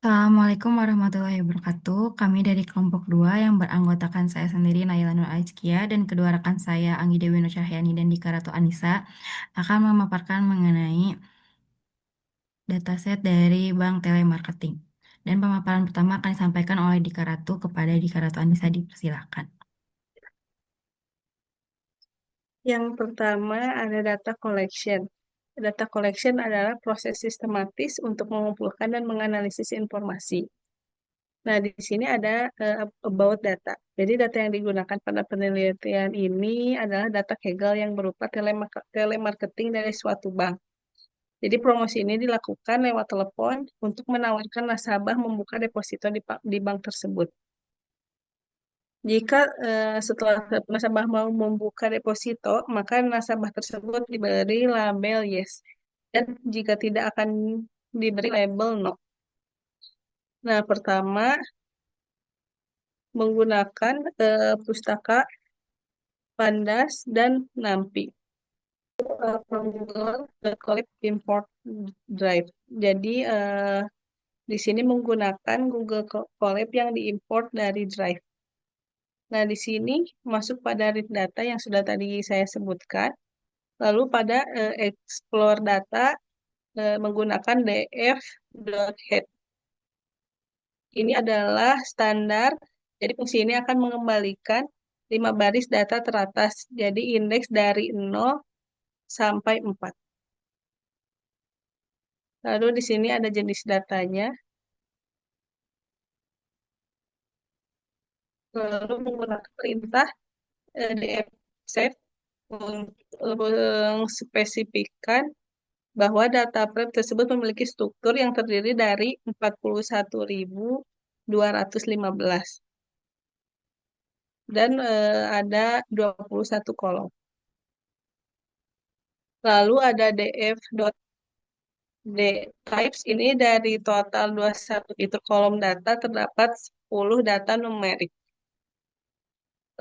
Assalamualaikum warahmatullahi wabarakatuh. Kami dari kelompok 2 yang beranggotakan saya sendiri Naila Nur Aizkia dan kedua rekan saya Anggi Dewi Nur Cahyani dan Dika Ratu Anissa akan memaparkan mengenai dataset dari Bank Telemarketing. Dan pemaparan pertama akan disampaikan oleh Dika Ratu kepada Dika Ratu Anissa, dipersilakan. Yang pertama ada data collection. Data collection adalah proses sistematis untuk mengumpulkan dan menganalisis informasi. Nah, di sini ada about data. Jadi data yang digunakan pada penelitian ini adalah data Kaggle yang berupa telemarketing dari suatu bank. Jadi promosi ini dilakukan lewat telepon untuk menawarkan nasabah membuka deposito di bank tersebut. Jika setelah nasabah mau membuka deposito, maka nasabah tersebut diberi label yes. Dan jika tidak akan diberi label no. Nah, pertama menggunakan pustaka Pandas dan Nampi. From Google Collect Import Drive. Jadi di sini menggunakan Google Colab yang diimport dari Drive. Nah, di sini masuk pada read data yang sudah tadi saya sebutkan. Lalu pada explore data menggunakan df.head. Ini adalah standar. Jadi fungsi ini akan mengembalikan 5 baris data teratas. Jadi indeks dari 0 sampai 4. Lalu di sini ada jenis datanya. Lalu menggunakan perintah df save mengspesifikan bahwa data prep tersebut memiliki struktur yang terdiri dari 41.215 dan ada 21 kolom. Lalu ada df.dtypes ini dari total 21 fitur kolom data terdapat 10 data numerik.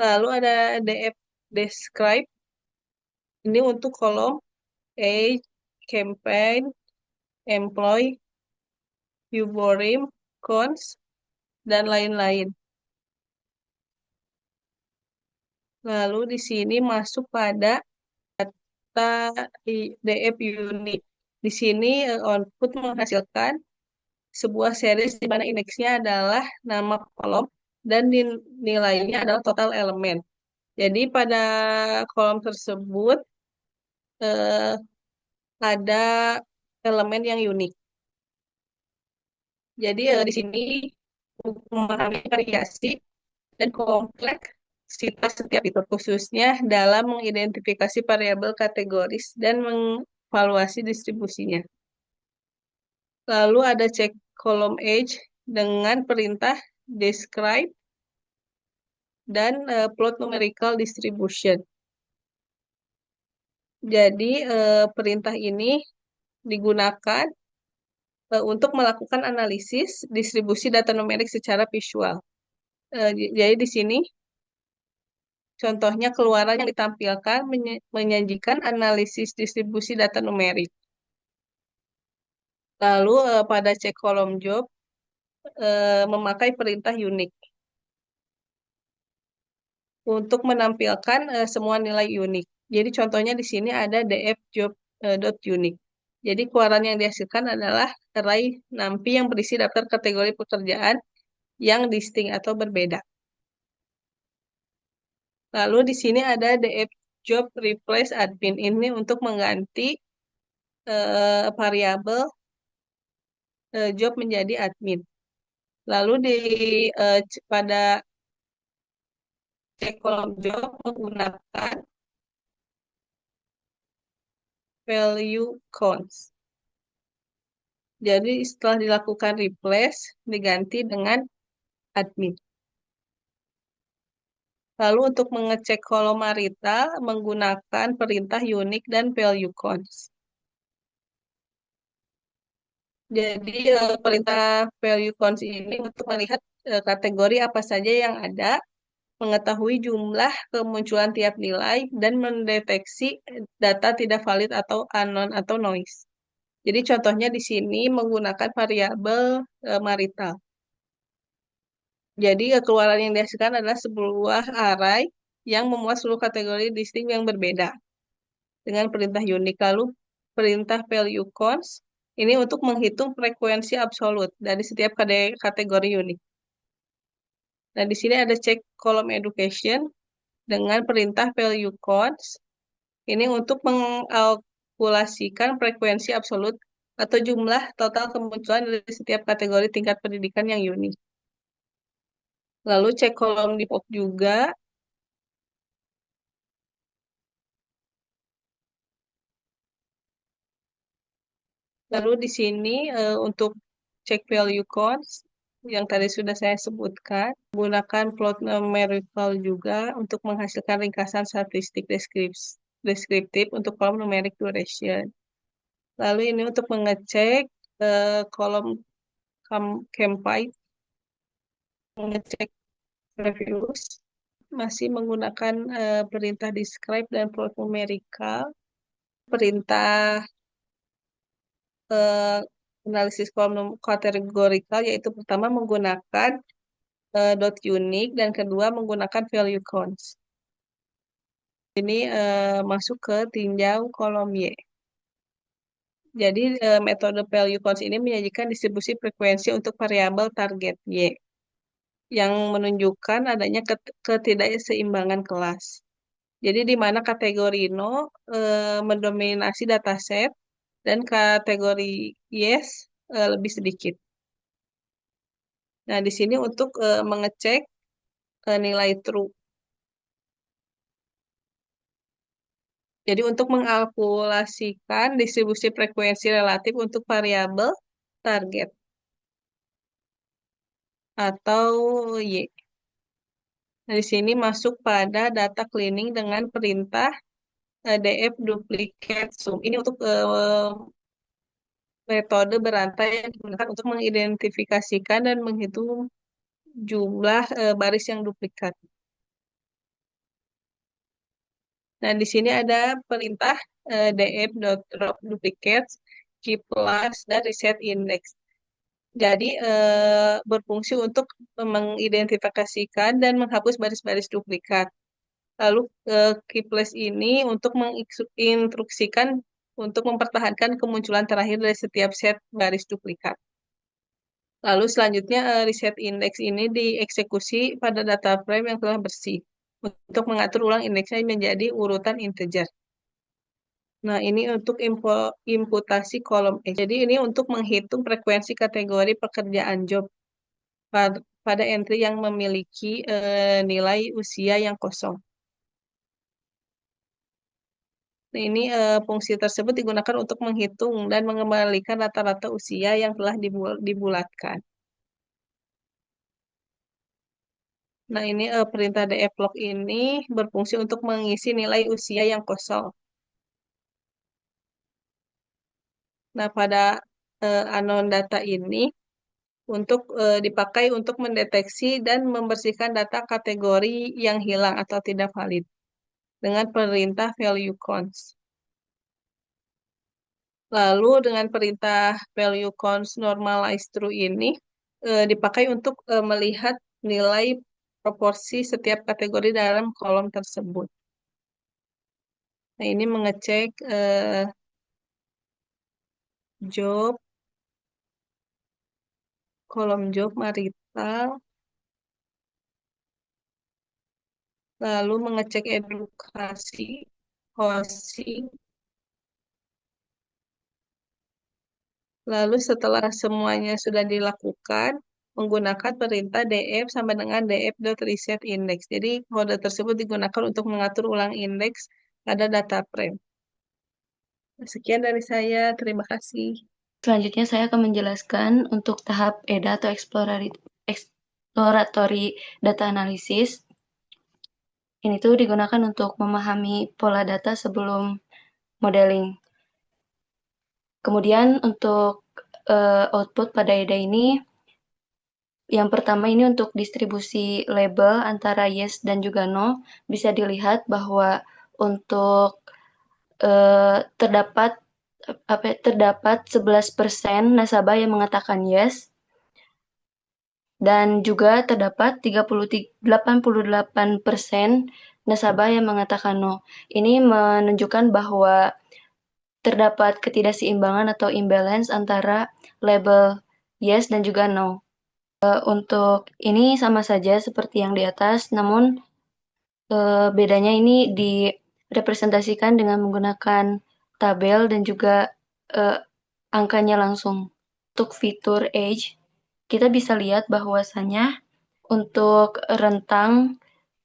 Lalu ada df describe ini untuk kolom age, campaign, employee, Uborim, cons, dan lain-lain. Lalu di sini masuk pada data DF unit. Di sini output menghasilkan sebuah series di mana indeksnya adalah nama kolom dan nilainya adalah total elemen. Jadi pada kolom tersebut eh, ada elemen yang unik. Jadi di sini memahami variasi dan kompleksitas setiap fitur, khususnya dalam mengidentifikasi variabel kategoris dan mengevaluasi distribusinya. Lalu ada cek kolom age dengan perintah describe dan plot numerical distribution. Jadi perintah ini digunakan untuk melakukan analisis distribusi data numerik secara visual. Jadi di sini contohnya keluaran yang ditampilkan menyajikan analisis distribusi data numerik. Lalu pada cek kolom job memakai perintah unik untuk menampilkan semua nilai unik. Jadi contohnya di sini ada df job dot unique. Jadi keluaran yang dihasilkan adalah array nampi yang berisi daftar kategori pekerjaan yang distinct atau berbeda. Lalu di sini ada df job replace admin ini untuk mengganti variabel job menjadi admin. Lalu pada cek kolom job menggunakan value counts. Jadi setelah dilakukan replace diganti dengan admin. Lalu untuk mengecek kolom marital menggunakan perintah unique dan value counts. Jadi perintah value counts ini untuk melihat kategori apa saja yang ada, mengetahui jumlah kemunculan tiap nilai, dan mendeteksi data tidak valid atau unknown atau noise. Jadi contohnya di sini menggunakan variabel marital. Jadi keluaran yang dihasilkan adalah sebuah array yang memuat seluruh kategori distinct yang berbeda dengan perintah unik. Lalu perintah value cons ini untuk menghitung frekuensi absolut dari setiap kategori unik. Nah, di sini ada check column education dengan perintah value cons ini untuk mengkalkulasikan frekuensi absolut atau jumlah total kemunculan dari setiap kategori tingkat pendidikan yang unik. Lalu cek kolom di pop juga. Lalu di sini untuk cek value codes yang tadi sudah saya sebutkan, gunakan plot numerical juga untuk menghasilkan ringkasan statistik deskriptif untuk kolom numeric duration. Lalu ini untuk mengecek kolom campaign, mengecek reviews, masih menggunakan perintah describe dan plot numerical, perintah eh, analisis kolom kategorikal yaitu pertama menggunakan dot unique dan kedua menggunakan value counts. Ini masuk ke tinjau kolom Y. Jadi metode value counts ini menyajikan distribusi frekuensi untuk variabel target Y yang menunjukkan adanya ketidakseimbangan kelas. Jadi di mana kategori no mendominasi dataset dan kategori yes lebih sedikit. Nah, di sini untuk mengecek nilai true. Jadi untuk mengalkulasikan distribusi frekuensi relatif untuk variabel target atau Y. Nah, di sini masuk pada data cleaning dengan perintah df duplicate sum. Ini untuk metode berantai yang digunakan untuk mengidentifikasikan dan menghitung jumlah baris yang duplikat. Nah, di sini ada perintah df.drop duplicates, keep plus, dan reset index. Jadi berfungsi untuk mengidentifikasikan dan menghapus baris-baris duplikat. Lalu keep list ini untuk menginstruksikan untuk mempertahankan kemunculan terakhir dari setiap set baris duplikat. Lalu selanjutnya reset index ini dieksekusi pada data frame yang telah bersih untuk mengatur ulang indeksnya menjadi urutan integer. Nah, ini untuk imputasi kolom X. Jadi ini untuk menghitung frekuensi kategori pekerjaan job pada entry yang memiliki nilai usia yang kosong. Nah, ini fungsi tersebut digunakan untuk menghitung dan mengembalikan rata-rata usia yang telah dibulatkan. Nah, ini perintah dflog ini berfungsi untuk mengisi nilai usia yang kosong. Nah, pada unknown data ini dipakai untuk mendeteksi dan membersihkan data kategori yang hilang atau tidak valid dengan perintah value cons. Lalu dengan perintah value cons normalize true ini dipakai untuk melihat nilai proporsi setiap kategori dalam kolom tersebut. Nah, ini mengecek job, kolom job marital, lalu mengecek edukasi, housing, lalu setelah semuanya sudah dilakukan, menggunakan perintah df sama dengan df.resetIndex. Jadi kode tersebut digunakan untuk mengatur ulang indeks pada data frame. Sekian dari saya, terima kasih. Selanjutnya saya akan menjelaskan untuk tahap EDA atau exploratory data analysis. Ini tuh digunakan untuk memahami pola data sebelum modeling. Kemudian untuk output pada EDA ini, yang pertama ini untuk distribusi label antara yes dan juga no, bisa dilihat bahwa untuk terdapat terdapat 11% nasabah yang mengatakan yes, dan juga terdapat 88% nasabah yang mengatakan no. Ini menunjukkan bahwa terdapat ketidakseimbangan atau imbalance antara label yes dan juga no. Untuk ini sama saja seperti yang di atas, namun bedanya ini direpresentasikan dengan menggunakan tabel dan juga angkanya langsung. Untuk fitur age, kita bisa lihat bahwasanya untuk rentang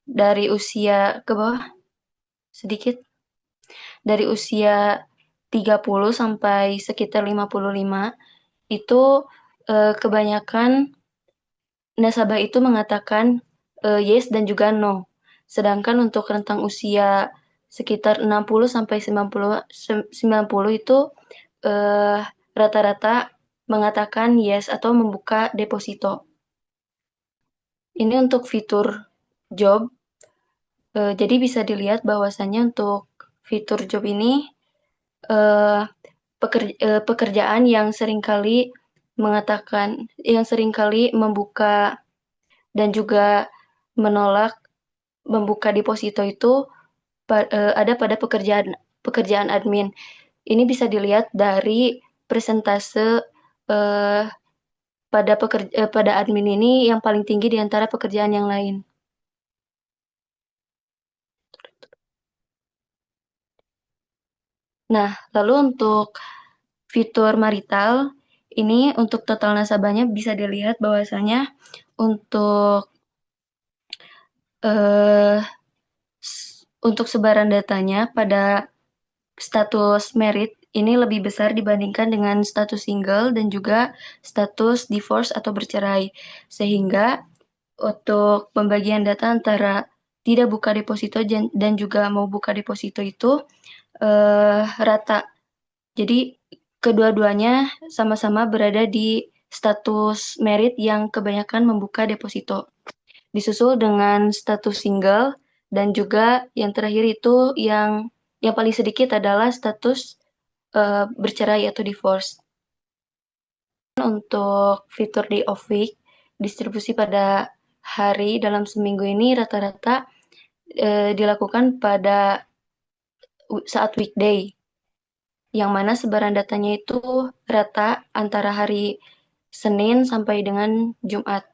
dari usia ke bawah sedikit, dari usia 30 sampai sekitar 55, itu kebanyakan nasabah itu mengatakan yes dan juga no. Sedangkan untuk rentang usia sekitar 60 sampai 90 itu rata-rata mengatakan yes atau membuka deposito. Ini untuk fitur job. Jadi bisa dilihat bahwasannya untuk fitur job ini pekerjaan yang seringkali membuka dan juga menolak membuka deposito itu ada pada pekerjaan admin. Ini bisa dilihat dari persentase pada admin ini yang paling tinggi di antara pekerjaan yang lain. Nah, lalu untuk fitur marital, ini untuk total nasabahnya bisa dilihat bahwasanya untuk sebaran datanya pada status merit ini lebih besar dibandingkan dengan status single dan juga status divorce atau bercerai. Sehingga untuk pembagian data antara tidak buka deposito dan juga mau buka deposito itu rata. Jadi kedua-duanya sama-sama berada di status merit yang kebanyakan membuka deposito. Disusul dengan status single dan juga yang terakhir itu yang paling sedikit adalah status bercerai atau divorce. Untuk fitur day of week, distribusi pada hari dalam seminggu ini rata-rata dilakukan pada saat weekday, yang mana sebaran datanya itu rata antara hari Senin sampai dengan Jumat.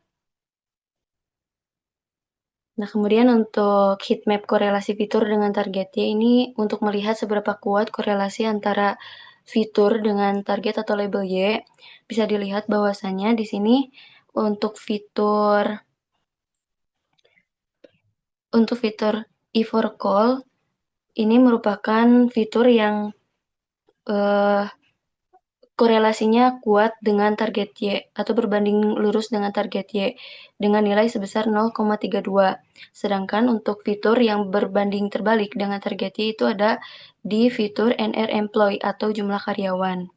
Nah, kemudian untuk heat map korelasi fitur dengan targetnya ini untuk melihat seberapa kuat korelasi antara fitur dengan target atau label Y, bisa dilihat bahwasannya di sini untuk fitur e4call ini merupakan fitur yang korelasinya kuat dengan target Y atau berbanding lurus dengan target Y dengan nilai sebesar 0,32. Sedangkan untuk fitur yang berbanding terbalik dengan target Y itu ada di fitur NR employee atau jumlah karyawan.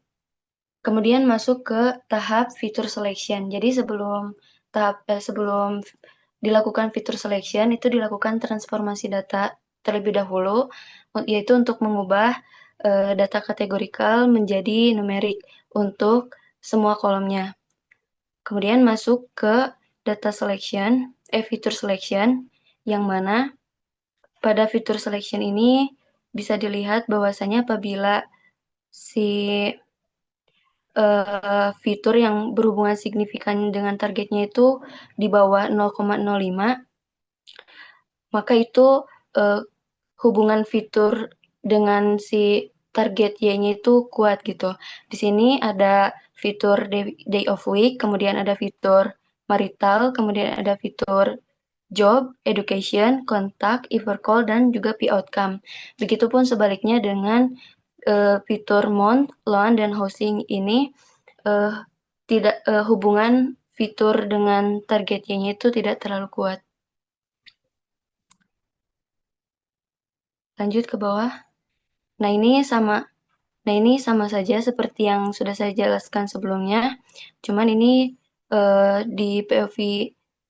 Kemudian masuk ke tahap fitur selection. Jadi sebelum dilakukan fitur selection itu dilakukan transformasi data terlebih dahulu, yaitu untuk mengubah data kategorikal menjadi numerik untuk semua kolomnya. Kemudian masuk ke fitur selection, yang mana pada fitur selection ini bisa dilihat bahwasanya apabila si fitur yang berhubungan signifikan dengan targetnya itu di bawah 0,05, maka itu hubungan fitur dengan si target Y-nya itu kuat gitu. Di sini ada fitur day of week, kemudian ada fitur marital, kemudian ada fitur job, education, kontak, call, dan juga P outcome. Begitupun sebaliknya dengan fitur month, loan, dan housing ini tidak hubungan fitur dengan target Y-nya itu tidak terlalu kuat. Lanjut ke bawah. Nah, ini sama saja seperti yang sudah saya jelaskan sebelumnya. Cuman ini di POV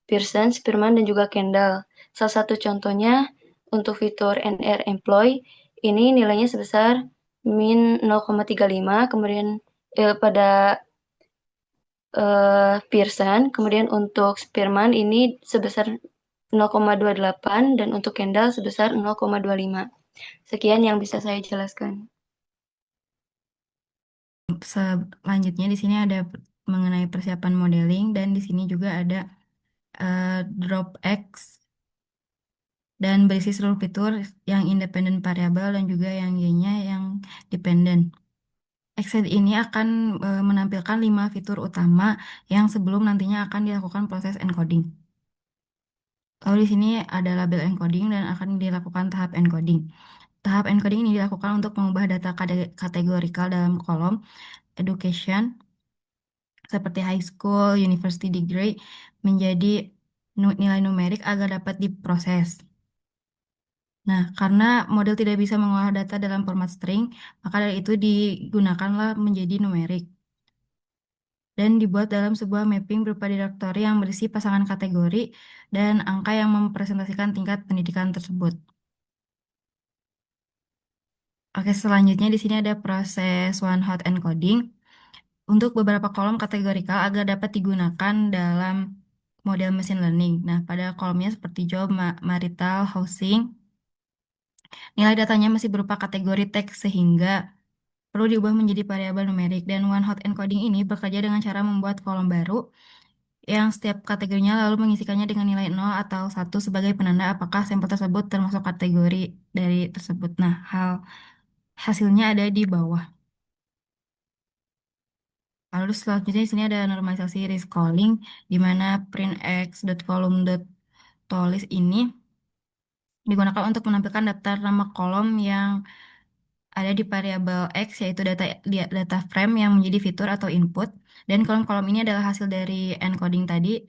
Pearson, Spearman, dan juga Kendall. Salah satu contohnya untuk fitur NR Employee, ini nilainya sebesar min 0,35, kemudian pada Pearson, kemudian untuk Spearman ini sebesar 0,28 dan untuk Kendall sebesar 0,25. Sekian yang bisa saya jelaskan. Selanjutnya di sini ada mengenai persiapan modeling dan di sini juga ada drop X dan berisi seluruh fitur yang independen variabel dan juga yang Y-nya yang dependen. Excel ini akan menampilkan 5 fitur utama yang sebelum nantinya akan dilakukan proses encoding. Lalu di sini ada label encoding dan akan dilakukan tahap encoding. Tahap encoding ini dilakukan untuk mengubah data kategorikal dalam kolom education seperti high school, university degree menjadi nilai numerik agar dapat diproses. Nah, karena model tidak bisa mengolah data dalam format string, maka dari itu digunakanlah menjadi numerik dan dibuat dalam sebuah mapping berupa direktori yang berisi pasangan kategori dan angka yang mempresentasikan tingkat pendidikan tersebut. Oke, selanjutnya di sini ada proses one hot encoding untuk beberapa kolom kategorikal agar dapat digunakan dalam model machine learning. Nah, pada kolomnya seperti job, marital, housing, nilai datanya masih berupa kategori teks sehingga perlu diubah menjadi variabel numerik. Dan one hot encoding ini bekerja dengan cara membuat kolom baru yang setiap kategorinya lalu mengisikannya dengan nilai 0 atau 1 sebagai penanda apakah sampel tersebut termasuk kategori dari tersebut. Nah, hasilnya ada di bawah. Lalu selanjutnya di sini ada normalisasi rescalling di mana printx.column.toList ini digunakan untuk menampilkan daftar nama kolom yang ada di variabel X yaitu data frame yang menjadi fitur atau input dan kolom-kolom ini adalah hasil dari encoding tadi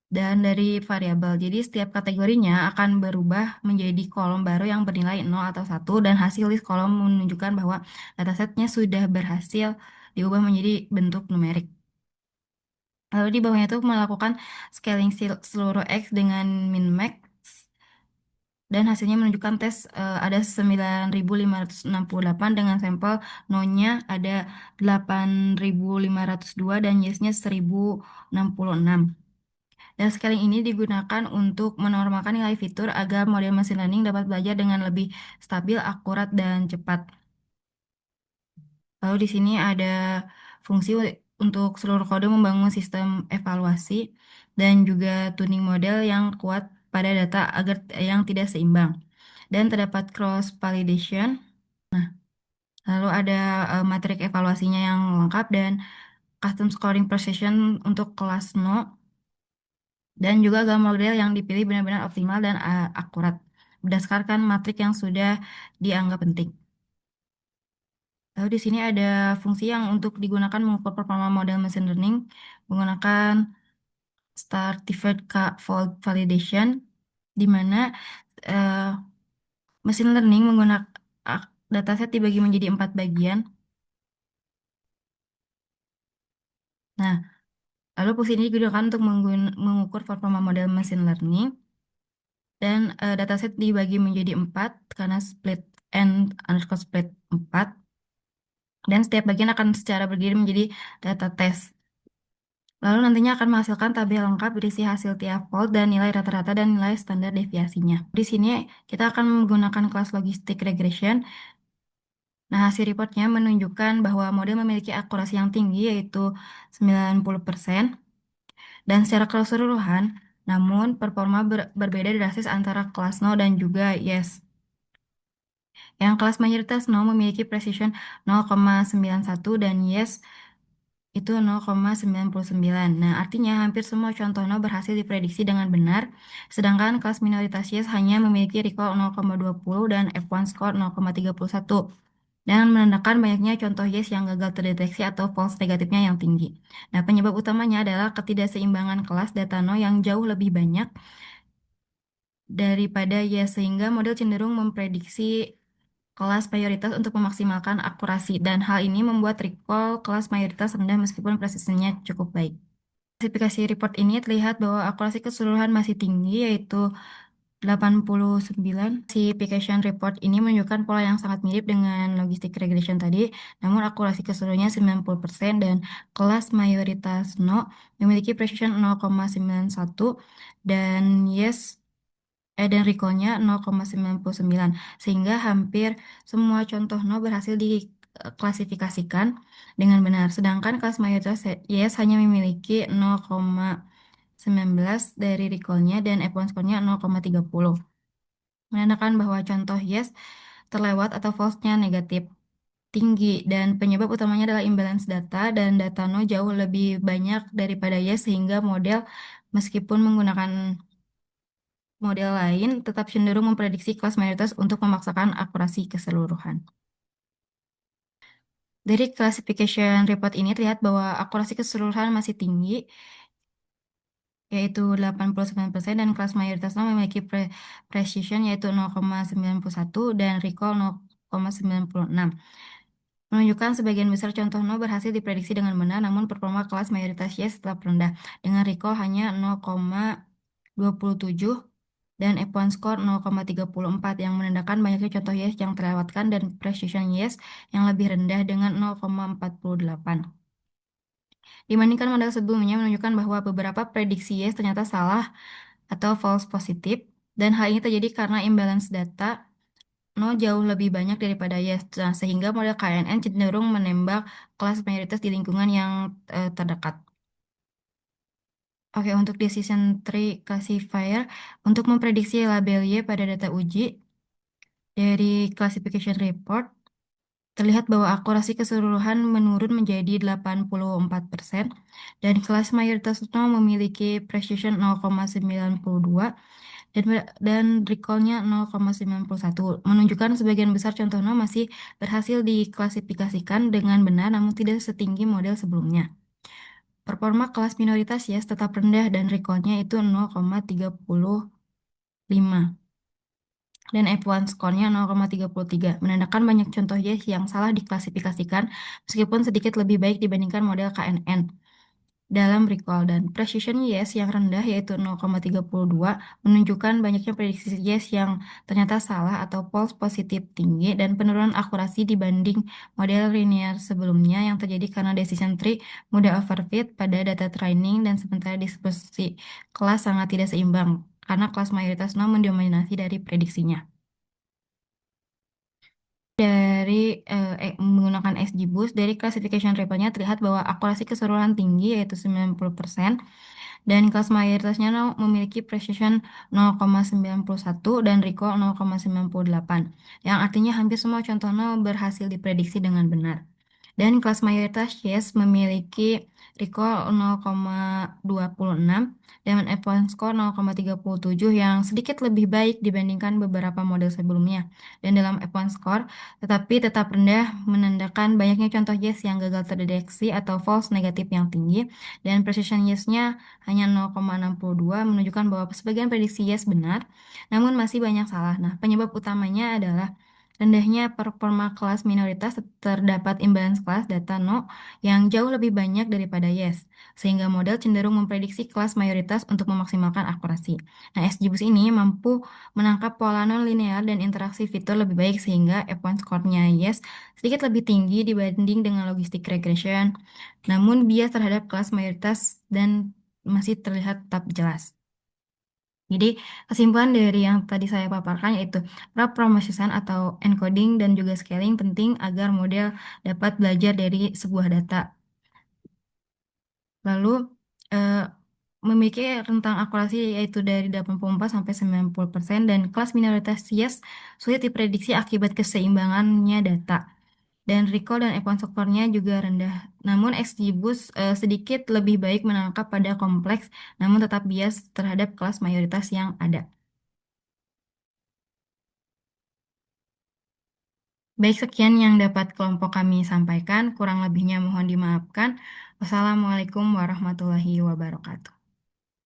dan dari variabel. Jadi setiap kategorinya akan berubah menjadi kolom baru yang bernilai 0 atau 1 dan hasil list kolom menunjukkan bahwa datasetnya sudah berhasil diubah menjadi bentuk numerik. Lalu di bawahnya itu melakukan scaling seluruh X dengan min max dan hasilnya menunjukkan tes ada 9.568 dengan sampel no-nya ada 8.502 dan yes-nya 1.066. Dan scaling ini digunakan untuk menormalkan nilai fitur agar model machine learning dapat belajar dengan lebih stabil, akurat, dan cepat. Lalu di sini ada fungsi untuk seluruh kode membangun sistem evaluasi dan juga tuning model yang kuat pada data agar yang tidak seimbang. Dan terdapat cross validation. Lalu ada matrik evaluasinya yang lengkap dan custom scoring precision untuk kelas No dan juga gamma model yang dipilih benar-benar optimal dan akurat berdasarkan matrik yang sudah dianggap penting. Lalu di sini ada fungsi yang untuk digunakan mengukur performa model machine learning menggunakan Stratified Fault Validation, di mana eh, machine learning menggunakan dataset dibagi menjadi 4 bagian. Nah, lalu fungsi ini digunakan untuk mengukur performa model machine learning dan dataset dibagi menjadi 4 karena split n underscore split 4 dan setiap bagian akan secara bergilir menjadi data test. Lalu nantinya akan menghasilkan tabel lengkap berisi hasil tiap fault dan nilai rata-rata dan nilai standar deviasinya. Di sini kita akan menggunakan kelas logistic regression. Nah, hasil reportnya menunjukkan bahwa model memiliki akurasi yang tinggi yaitu 90% dan secara keseluruhan, namun performa berbeda drastis antara kelas No dan juga Yes. Yang kelas mayoritas No memiliki precision 0,91 dan Yes itu 0,99. Nah, artinya hampir semua contoh no berhasil diprediksi dengan benar, sedangkan kelas minoritas yes hanya memiliki recall 0,20 dan F1 score 0,31, dan menandakan banyaknya contoh yes yang gagal terdeteksi atau false negatifnya yang tinggi. Nah, penyebab utamanya adalah ketidakseimbangan kelas data no yang jauh lebih banyak daripada yes, sehingga model cenderung memprediksi kelas mayoritas untuk memaksimalkan akurasi, dan hal ini membuat recall kelas mayoritas rendah meskipun presisinya cukup baik. Klasifikasi report ini terlihat bahwa akurasi keseluruhan masih tinggi, yaitu 89. Classification report ini menunjukkan pola yang sangat mirip dengan logistic regression tadi, namun akurasi keseluruhannya 90% dan kelas mayoritas no memiliki precision 0,91 dan yes dan recall-nya 0,99 sehingga hampir semua contoh no berhasil diklasifikasikan dengan benar. Sedangkan kelas mayoritas yes hanya memiliki 0,19 dari recall-nya dan F1 score-nya 0,30 menandakan bahwa contoh yes terlewat atau false-nya negatif tinggi dan penyebab utamanya adalah imbalance data dan data no jauh lebih banyak daripada yes sehingga model meskipun menggunakan model lain tetap cenderung memprediksi kelas mayoritas untuk memaksakan akurasi keseluruhan. Dari classification report ini terlihat bahwa akurasi keseluruhan masih tinggi, yaitu 89% dan kelas mayoritasnya memiliki precision yaitu 0,91 dan recall 0,96. Menunjukkan sebagian besar contoh no berhasil diprediksi dengan benar, namun performa kelas mayoritas yes tetap rendah, dengan recall hanya 0,27 dan F1 score 0,34 yang menandakan banyaknya contoh yes yang terlewatkan dan precision yes yang lebih rendah dengan 0,48. Dibandingkan model sebelumnya menunjukkan bahwa beberapa prediksi yes ternyata salah atau false positif dan hal ini terjadi karena imbalance data no jauh lebih banyak daripada yes. Nah, sehingga model KNN cenderung menembak kelas mayoritas di lingkungan yang terdekat. Oke, untuk decision tree classifier, untuk memprediksi label Y pada data uji, dari classification report, terlihat bahwa akurasi keseluruhan menurun menjadi 84% dan kelas mayoritas no memiliki precision 0,92 dan recall-nya 0,91, menunjukkan sebagian besar contoh no masih berhasil diklasifikasikan dengan benar namun tidak setinggi model sebelumnya. Performa kelas minoritas yes tetap rendah dan recall-nya itu 0,35 dan F1 score-nya 0,33, menandakan banyak contoh yes yang salah diklasifikasikan meskipun sedikit lebih baik dibandingkan model KNN dalam recall dan precision yes yang rendah yaitu 0,32 menunjukkan banyaknya prediksi yes yang ternyata salah atau false positif tinggi dan penurunan akurasi dibanding model linear sebelumnya yang terjadi karena decision tree mudah overfit pada data training dan sementara dispersi kelas sangat tidak seimbang karena kelas mayoritas no mendominasi dari prediksinya. Dari menggunakan XGBoost, dari classification reportnya terlihat bahwa akurasi keseluruhan tinggi yaitu 90% dan kelas mayoritasnya memiliki precision 0,91 dan recall 0,98 yang artinya hampir semua contoh berhasil diprediksi dengan benar. Dan kelas mayoritas yes memiliki recall 0,26 dan F1 score 0,37 yang sedikit lebih baik dibandingkan beberapa model sebelumnya. Dan dalam F1 score tetapi tetap rendah menandakan banyaknya contoh yes yang gagal terdeteksi atau false negatif yang tinggi dan precision yes-nya hanya 0,62 menunjukkan bahwa sebagian prediksi yes benar, namun masih banyak salah. Nah, penyebab utamanya adalah rendahnya performa kelas minoritas terdapat imbalance kelas data no yang jauh lebih banyak daripada yes, sehingga model cenderung memprediksi kelas mayoritas untuk memaksimalkan akurasi. Nah, XGBoost ini mampu menangkap pola non-linear dan interaksi fitur lebih baik sehingga F1 score-nya yes sedikit lebih tinggi dibanding dengan logistic regression, namun bias terhadap kelas mayoritas dan masih terlihat tetap jelas. Jadi, kesimpulan dari yang tadi saya paparkan yaitu promosisan atau encoding dan juga scaling penting agar model dapat belajar dari sebuah data. Lalu, eh, memiliki rentang akurasi yaitu dari 84 sampai 90% dan kelas minoritas yes sulit diprediksi akibat keseimbangannya data. Dan recall dan F1 score-nya juga rendah. Namun XGBoost sedikit lebih baik menangkap pada kompleks, namun tetap bias terhadap kelas mayoritas yang ada. Baik, sekian yang dapat kelompok kami sampaikan. Kurang lebihnya mohon dimaafkan. Wassalamualaikum warahmatullahi wabarakatuh.